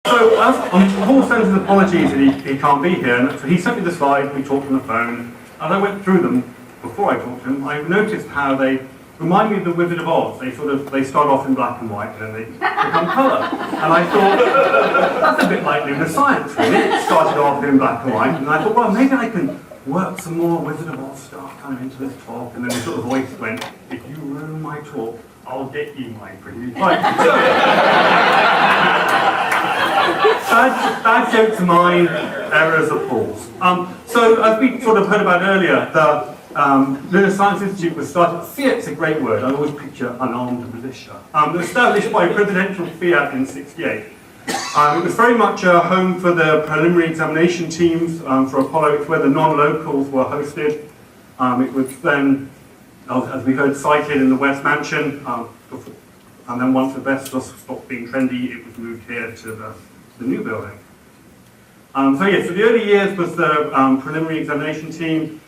So, Paul sends his apologies that he can't be here, and so he sent me the slides, we talked on the phone. As I went through them, before I talked to him, I noticed how they remind me of the Wizard of Oz. They start off in black and white, and then they become colour. And I thought, that's a bit like lunar science, really. It started off in black and white, and I thought, well, maybe I can work some more Wizard of Oz stuff kind of into this talk. And then the sort of voice went, if you ruin my talk, I'll get you, my pretty. Right. Bad jokes are mine, errors are Paul's. So, as we sort of heard about earlier, the Lunar Science Institute was started. Fiat's a great word. I always picture unarmed militia. Established by presidential fiat in '68. It was very much a home for the preliminary examination teams for Apollo. It's where the non-locals were hosted. It was then, as we heard, cited in the West Mansion. And then once asbestos stopped being trendy, it was moved here to the new building. So the early years was the preliminary examination team.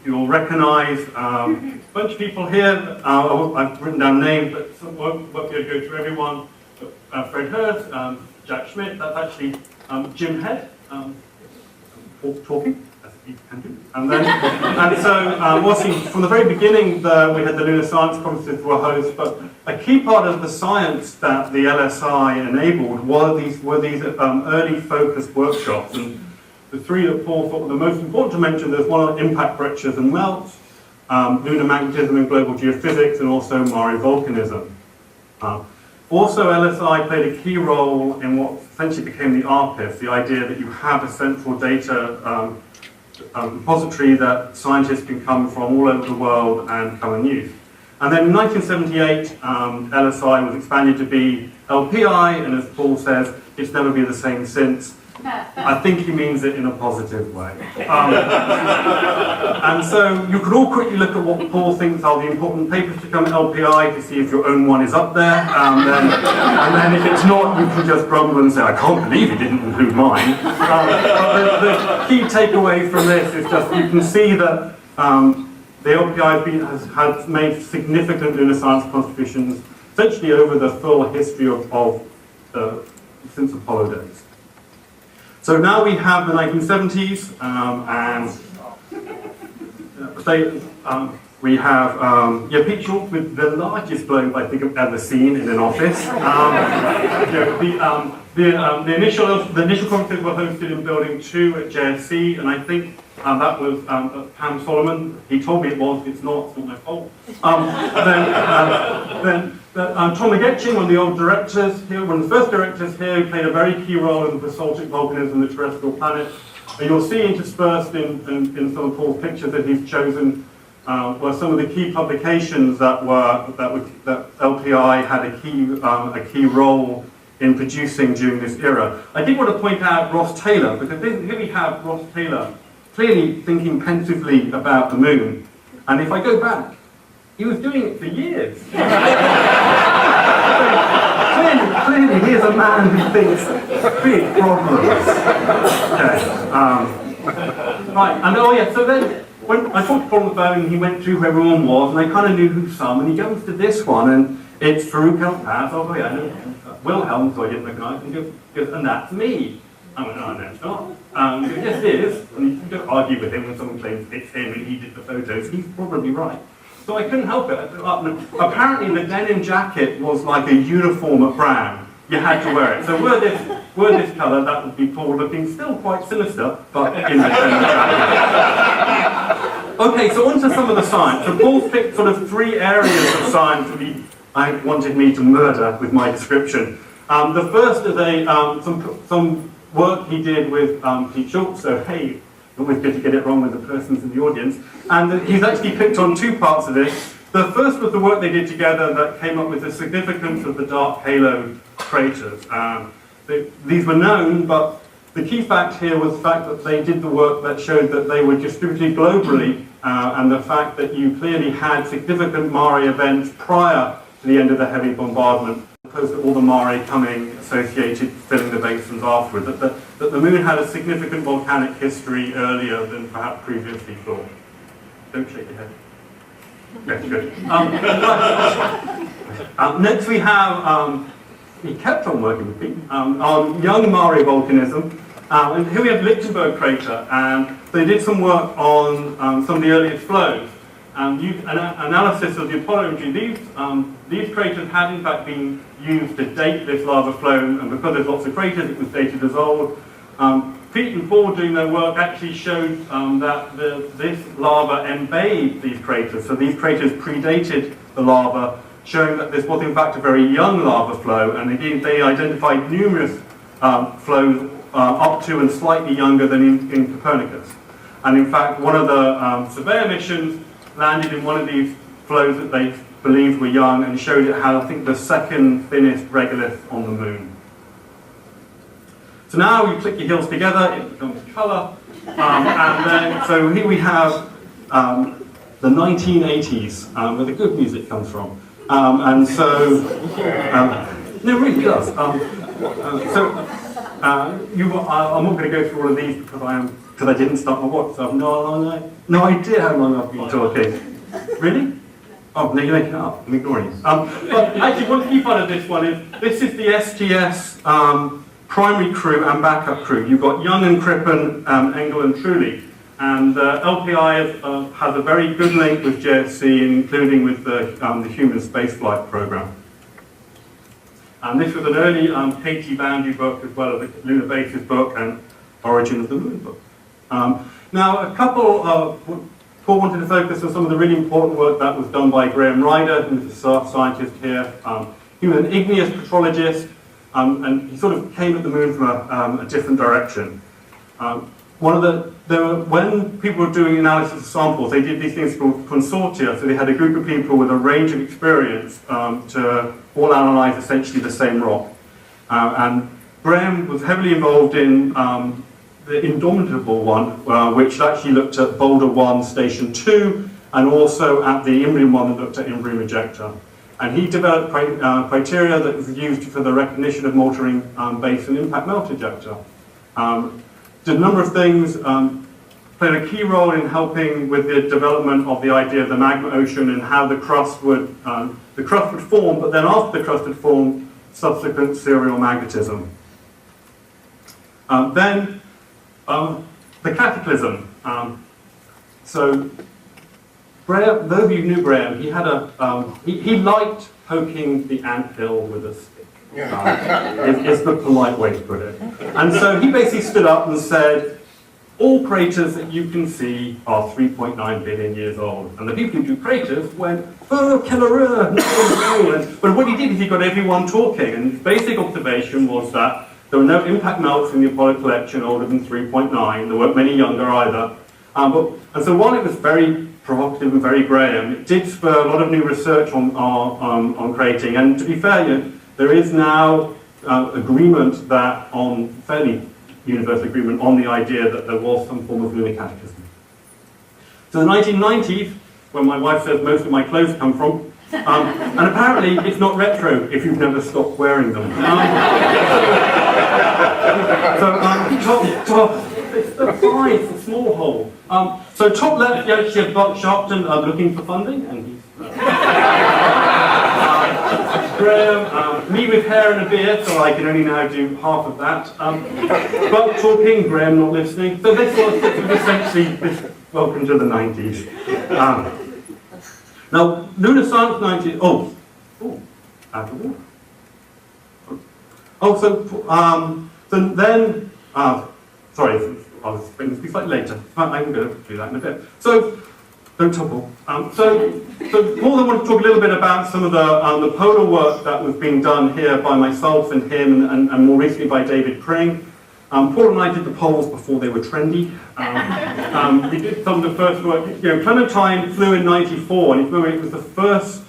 You'll recognise a bunch of people here. I've written down names, but won't be able to go through everyone. Fred Hurst, Jack Schmidt, that's actually Jim Head, talking, as he can do. And so, from the very beginning, we had the Lunar Science Conferences were hosts, but a key part of the science that the LSI enabled were these early focused workshops. And the three that Paul thought were the most important to mention, there's one on impact breccias and melts, lunar magnetism and global geophysics, and also Mare volcanism. Also, LSI played a key role in what essentially became the ARPIS, the idea that you have a central data repository that scientists can come from all over the world and come and use. And then in 1978, LSI was expanded to be LPI, and as Paul says, it's never been the same since. I think he means it in a positive way. And so you could all quickly look at what Paul thinks are the important papers to come at LPI to see if your own one is up there. And then if it's not, you can just grumble and say, I can't believe you didn't include mine. But the key takeaway from this is just you can see that the LPI has made significant lunar science contributions essentially over the full history of since Apollo days. So now we have the 1970s, and we have Pete Schultz with the largest globe I think I've ever seen in an office. The initial conferences were hosted in Building 2 at JSC, and I think that was Pam Solomon. He told me it was. It's not my fault. Tom McGetching, one of the old directors here, one of the first directors here, who played a very key role in the basaltic volcanism of the terrestrial planet. And you'll see interspersed in some of Paul's pictures that he's chosen were some of the key publications that LPI had a key role in producing during this era. I did want to point out Ross Taylor, because here we have Ross Taylor clearly thinking pensively about the moon. And if I go back, he was doing it for years. clearly, here's a man who thinks big problems. Okay. Right, and so then, when I talked to Paul on the phone, he went through who everyone was, and I kind of knew who some, and he goes to this one, and it's Farouk El-Paz, oh yeah, I know Wilhelm, so I didn't recognise him, he goes, and that's me. I went, oh, no, it's not. Yes, it is. And you don't argue with him when someone claims it's him and he did the photos. He's probably right. So I couldn't help it. Apparently the denim jacket was like a uniform at Brown. You had to wear it. So were this colour, that would be Paul looking still quite sinister, but in the denim jacket. Okay, so on to some of the science. So Paul picked sort of three areas of science that he wanted me to murder with my description. The first is some work he did with Pete Schultz, so hey, always good to get it wrong with the persons in the audience. And he's actually picked on two parts of this. The first was the work they did together that came up with the significance of the dark halo craters. These were known, but the key fact here was the fact that they did the work that showed that they were distributed globally, and the fact that you clearly had significant Mare events prior to the end of the heavy bombardment, opposed to all the Mare coming associated, filling the basins afterward. That the moon had a significant volcanic history earlier than perhaps previously thought. Don't shake your head. Yeah, good. Next we have he kept on working with me on young Mare volcanism. And here we have Lichtenberg crater, and they did some work on some of the earliest flows. And used an analysis of the Apollo imagery. These craters had in fact been used to date this lava flow, and because there's lots of craters, it was dated as old. Pete and Paul doing their work actually showed that this lava embayed these craters. So these craters predated the lava, showing that this was in fact a very young lava flow. And again, they identified numerous flows up to and slightly younger than in Copernicus. And in fact, one of the surveyor missions landed in one of these flows that they believed were young and showed it had, I think, the second thinnest regolith on the moon. So now you click your heels together, it becomes colour. And then, so here we have the 1980s, where the good music comes from. And so, no, it really does. I'm not going to go through all of these because I didn't start my watch, so I have no idea how long I've been talking. Really? Oh, no, you're making it up. I'm ignoring you. But actually, one key part of this one is, this is the STS primary crew and backup crew. You've got Young and Crippen, Engel and Trulli. And LPI has a very good link with JSC, including with the human spaceflight program. And this was an early KT boundary book, as well as the Lunar Basis book and Origin of the Moon book. Now, Paul wanted to focus on some of the really important work that was done by Graham Ryder, who's a staff scientist here. He was an igneous petrologist, and he sort of came at the moon from a different direction. When people were doing analysis of samples, they did these things called consortia, so they had a group of people with a range of experience to all analyze essentially the same rock. And Graham was heavily involved in the Indomitable one, which actually looked at Boulder 1, Station 2, and also at the Imbrium one that looked at Imbrium ejecta. And he developed criteria that was used for the recognition of motoring base and impact melt ejecta. Did a number of things, played a key role in helping with the development of the idea of the magma ocean and how the crust would form, but then after the crust had formed, subsequent serial magnetism. Then the cataclysm. So Graham, those of you who knew Graham, he had he liked poking the anthill with a stick. Is the polite way to put it. And so he basically stood up and said, all craters that you can see are 3.9 billion years old. And the people who do craters went, oh, Kellereur, no. But what he did is he got everyone talking, and his basic observation was that there were no impact melts in the Apollo collection older than 3.9. There weren't many younger either. And so while it was very provocative and very Graham, it did spur a lot of new research on crating. And to be fair, there is now agreement that fairly universal agreement on the idea that there was some form of lunar cataclysm. So the 1990s, when my wife says most of my clothes come from, and apparently it's not retro if you've never stopped wearing them. It's fine, it's a small hole. So top left, you actually have Buck Sharpton looking for funding, and he's Graham, me with hair and a beard, so I can only now do half of that. Buck talking, Graham not listening. So this was essentially welcome to the 90s. Now, Lunar Science 90s. Oh, out of water. Oh, so then. Sorry, I was expecting to be slightly later. I'm going to do that in a bit. So, don't topple. So Paul, I want to talk a little bit about some of the polar work that was being done here by myself and him, and more recently by David Pring. Paul and I did the poles before they were trendy. We did some of the first work. Planetary flew in '94, and it was the first,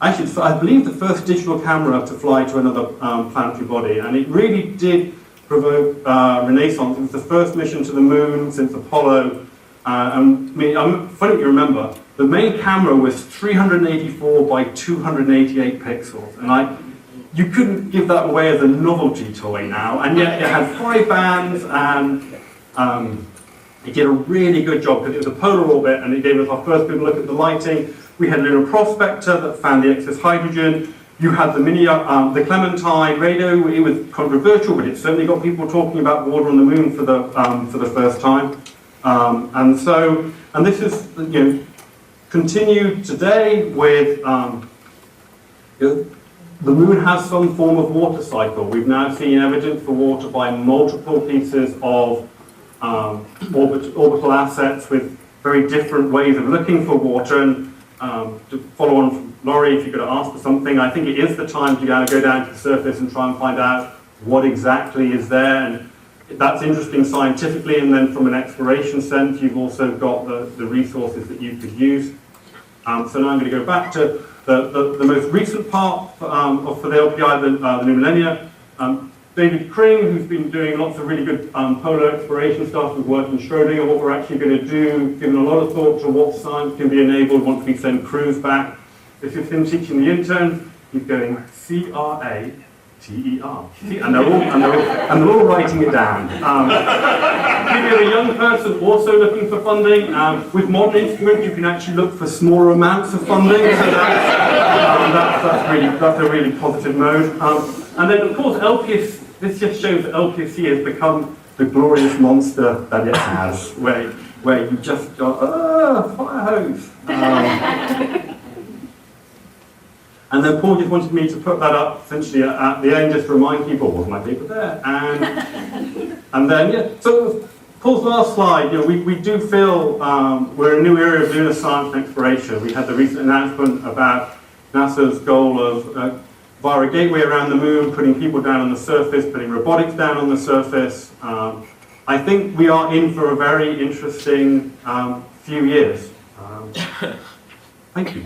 actually, I believe the first digital camera to fly to another planetary body, and it really did provoke renaissance. It was the first mission to the moon since Apollo. I'm funny you remember, the main camera was 384 by 288 pixels, and you couldn't give that away as a novelty toy now, and yet it had 5 bands, and it did a really good job because it was a polar orbit, and it gave us our first good look at the lighting. We had a lunar prospector that found the excess hydrogen. You had the Clementine radio. It was controversial, but it certainly got people talking about water on the moon for the first time. And this is continued today with the moon has some form of water cycle. We've now seen evidence for water by multiple pieces of orbital assets with very different ways of looking for water. And to follow on from Laurie, if you're going to ask for something, I think it is the time to go down to the surface and try and find out what exactly is there. And that's interesting scientifically, and then from an exploration sense, you've also got the resources that you could use. So now I'm going to go back to the most recent part for the LPI, the new Millennia. David Kring, who's been doing lots of really good polar exploration stuff with work in Schrödinger, what we're actually going to do, given a lot of thought to what science can be enabled once we send crews back. This is him teaching the interns. He's going Crater. And they're all writing it down. If you're a young person also looking for funding, with modern instruments you can actually look for smaller amounts of funding, so that's a really positive mode. And then of course LPS, this just shows that LPSC has become the glorious monster that it has, where you just go, fire hose. And then Paul just wanted me to put that up essentially at the end, just to remind people, was my paper there? And then, yeah, so Paul's last slide, we do feel we're in a new area of lunar science and exploration. We had the recent announcement about NASA's goal of via a gateway around the moon, putting people down on the surface, putting robotics down on the surface. I think we are in for a very interesting few years. Thank you.